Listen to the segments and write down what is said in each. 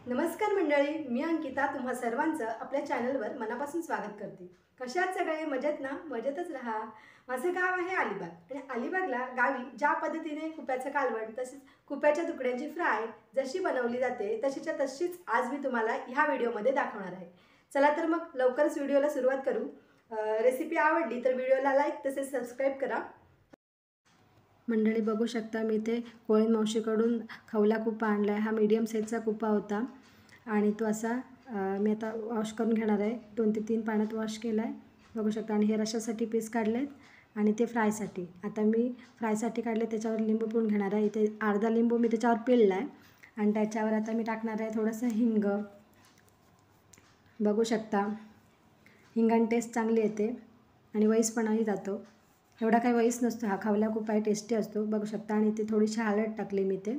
नमस्कार मंडळी, मी अंकिता तुम्हा सर्वांचं आपल्या चॅनलवर मनापासून स्वागत करते। कशा आहात सगळे? मजेत ना? मजेतच राहा। माझे गाव आहे अलिबाग आणि अलिबागला गावी ज्या पद्धतीने कुप्याचं कालवण तसेच कुप्याच्या तुकड्यांची फ्राय जशी बनवली जाते तशीच्या तशीच आज मी तुम्हाला ह्या व्हिडिओमध्ये दाखवणार आहे। चला तर मग लवकरच व्हिडिओला सुरुवात करू। रेसिपी आवडली तर व्हिडिओला लाईक तसेच सबस्क्राईब करा। मंडळी बघू शकता मी ते कोळी मावशीकडून खवला कुप्पा आणला आहे। हा मीडियम साईजचा कुप्पा होता आणि तो असा मी आता वॉश करून घेणार आहे। 2 ते 3 पाण्यात वॉश केला आहे बघू शकता। आणि हे रशासाठी पीस काढलेत आणि ते फ्रायसाठी आता मी फ्रायसाठी काढले। त्याच्यावर लिंबू पिळून घेणार आहे। इथे अर्धा लिंबू मी त्याच्यावर पिळला आहे आणि त्याच्यावर आता मी टाकणार आहे थोडंसं हिंग। बघू शकता हिंगाने टेस्ट चांगली येते आणि वईसपणाही जातो। एवढा काही वईस नसतो, हा खवला कुप्पा आहे, टेस्टी असतो बघू शकता। आणि ते थोडीशी हळद टाकली मी, ते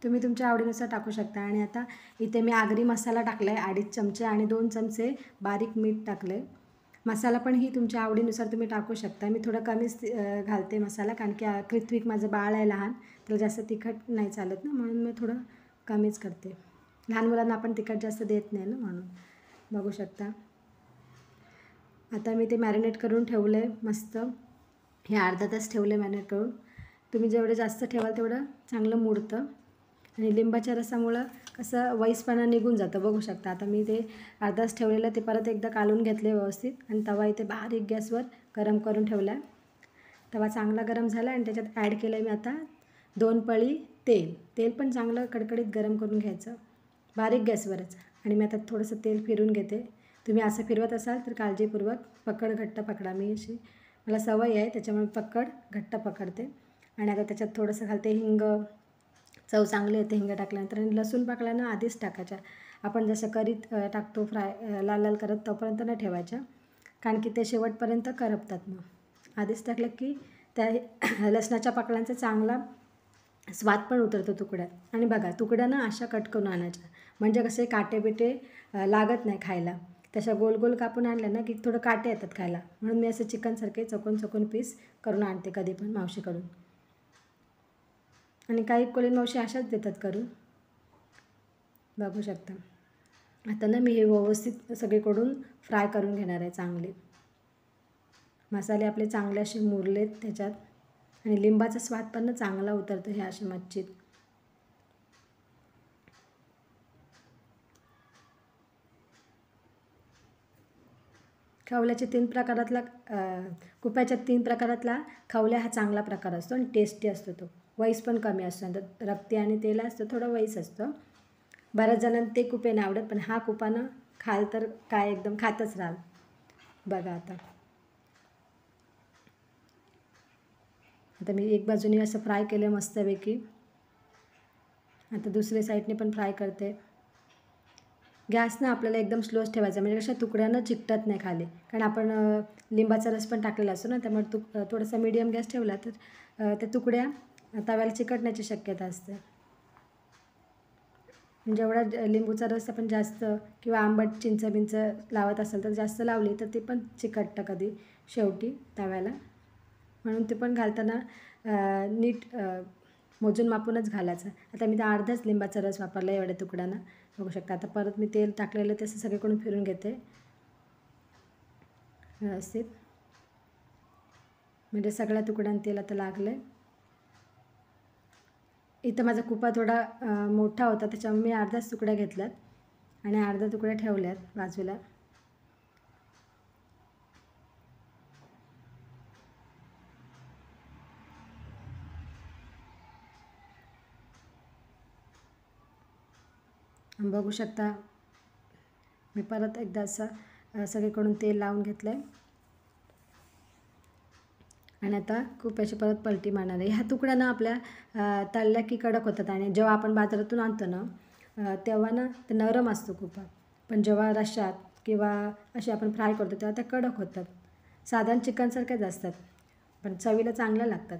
तुम्ही तुमच्या आवडीनुसार टाकू शकता। आणि आता इथे मी आगरी मसाला टाकला आहे 2.5 चमचे आणि 2 चमचे बारीक मीठ टाकले। मसाला पण ही तुमच्या आवडीनुसार तुम्ही टाकू शकता। मी थोडं कमीच घालते मसाला, कारण की कृत्विक माझं बाळ आहे लहान, त्याला जास्त तिखट नाही चालत ना, म्हणून मी थोडं कमीच करते। लहान मुलांना आपण तिखट जास्त देत नाही ना, म्हणून बघू शकता। आता मी ते मॅरिनेट करून ठेवलं आहे मस्त। हे अर्धा तास ठेवले मॅरिनेट करून। तुम्ही जेवढं जास्त ठेवाल तेवढं चांगलं मुरतं आणि लिंबाच्या रसामुळं कसं वईसपणा निघून जातं बघू शकता। आता मी ते अर्धा तास ठेवलेलं ते परत एकदा कालून घेतले व्यवस्थित आणि तवा इथे बारीक गॅसवर गरम करून ठेवला। तवा चांगला गरम झाला आणि त्याच्यात ॲड केलं मी आता 2 पळी तेल। तेल पण चांगलं कडकडीत गरम करून घ्यायचं बारीक गॅसवरच। आणि मी आता थोडंसं तेल फिरून घेते। तुम्ही असं फिरवत असाल तर काळजीपूर्वक पकड घट्ट पकडा। मी अशी मला सवय आहे त्याच्यामुळे पकड घट्ट पकडते। आणि आता त्याच्यात थोडंसं घालते हिंग, चव चांगली येते हिंग टाकल्यानंतर। आणि लसूण पाकळ्या ना आधीच टाकायच्या, आपण जसं करीत टाकतो फ्राय लाल लाल करत तोपर्यंत नाही ठेवायच्या, कारण की ते शेवटपर्यंत करपतात। मग आधीच टाकलं की त्या लसणाच्या पाकळ्यांचा चांगला स्वाद पण उतरतो तुकड्यात। आणि बघा तुकड्या ना अशा कट करून आणायच्या, म्हणजे कसे काटे बिटे लागत नाही खायला। तशा गोल गोल कापून आणल्या ना की थोडं काटे येतात खायला, म्हणून मी असं चिकनसारखे चौकोन चौकोन पीस करून आणते कधी पण मावशीकडून। आणि काही कोळी मावशी अशाच देतात करून बघू शकता। आता ना मी हे व्यवस्थित सगळीकडून फ्राय करून घेणार आहे चांगले। मसाले आपले चांगले असे मुरलेत त्याच्यात आणि लिंबाचा स्वाद पण ना चांगला उतरतो हे असे मच्छीत। खवल्याच्या 3 प्रकारातला कुप्याच्या 3 प्रकारातला खवल्या हा चांगला प्रकार असतो आणि टेस्टी असतो। तो वईस पण कमी असतो, नंतर रक्ती आणि तेल असतं, थोडं वईस असतं। बऱ्याच जणांना ते कुपे नाही आवडत, पण हा कुपानं खाल तर काय एकदम खातच राहाल। बघा आता मी एक बाजूने असं फ्राय केलं मस्तपैकी। आता दुसऱ्या साईडने पण फ्राय करते। गॅस ना आपल्याला एकदम स्लोच ठेवायचा, म्हणजे कशा तुकड्यानं चिकटत नाही खाली, कारण आपण लिंबाचा रस पण टाकलेला असतो ना, त्यामुळे थोडासा मीडियम गॅस ठेवला तर त्या तुकड्या तव्याला चिकटण्याची शक्यता असते। म्हणजे एवढा लिंबूचा रस आपण जास्त किंवा आंबट चिंच बिंच लावत असेल तर जास्त लावली तर ते पण चिकटतं कधी शेवटी तव्याला, म्हणून ते पण घालताना नीट मोजून मापूनच घालायचं। आता मी तर अर्धाच लिंबाचा रस वापरला एवढ्या तुकड्यांना बघू शकता। आता परत मी तेल टाकलेलं ते सगळीकडून फिरून घेते व्यवस्थित, म्हणजे सगळ्या तुकड्यांना तेल आता लागलं। इथं माझा कुपा थोडा मोठा होता त्याच्यामुळे मी अर्धाच तुकड्या घेतल्यात आणि अर्धा तुकड्या ठेवल्यात बाजूला। बघू शकता मी परत एकदा असं सगळीकडून तेल लावून घेतलं आहे आणि आता कुप्याची परत पलटी मारणार आहे। ह्या तुकड्या ना आपल्या तळल्या की कडक होतात आणि जेव्हा आपण बाजारातून आणतो ना तेव्हा ना ते नरम असतो कुपा, पण जेव्हा रश्शात किंवा असे आपण फ्राय करतो तेव्हा त्या कडक होतात। साधारण चिकनसारखेच असतात पण चवीला चांगल्या लागतात।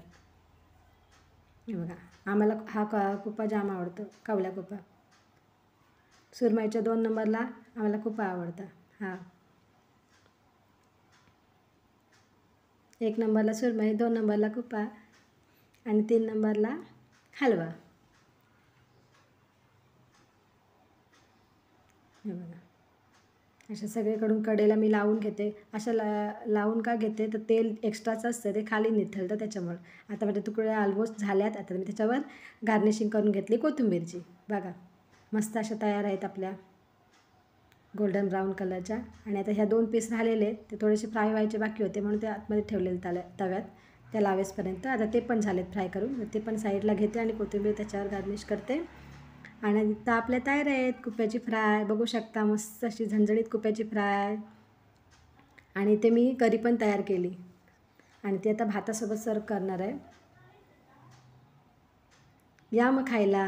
हे बघा आम्हाला हा कुपा जाम आवडतो, खवला कुपा। सुरमईच्या 2 नंबरला आम्हाला खूप आवडतं हा। 1 नंबरला सुरमई, 2 नंबरला कुपा आणि 3 नंबरला हलवा। हे बघा अशा सगळीकडून कडेला मी लावून घेते. अशा लावून का घेते तर तेल एक्स्ट्राचं असतं ते खाली निथळतं त्याच्यामुळं. आता माझे तुकडे ऑलमोस्ट झाल्यात. आता मी त्याच्यावर गार्निशिंग करून घेतली कोथिंबीरची. बघा मस्त अशा तयार आहेत आपल्या गोल्डन ब्राऊन कलरच्या. आणि आता ह्या 2 पीस राहिलेले आहेत ते थोडेसे फ्राय व्हायचे बाकी होते म्हणून ते आतमध्ये ठेवलेले तव्यात त्या लावेसपर्यंत. आता ते पण झालेत फ्राय करून. ते पण साईडला घेते आणि कोथिंबीर त्याच्यावर गार्निश करते. आणि इथं आपल्या तयार आहेत कुप्याची फ्राय. बघू शकता मस्त अशी झणझणीत कुप्याची फ्राय. आणि इथे मी करी पण तयार केली आणि ती आता भातासोबत सर्व करणार आहे. या मग खायला.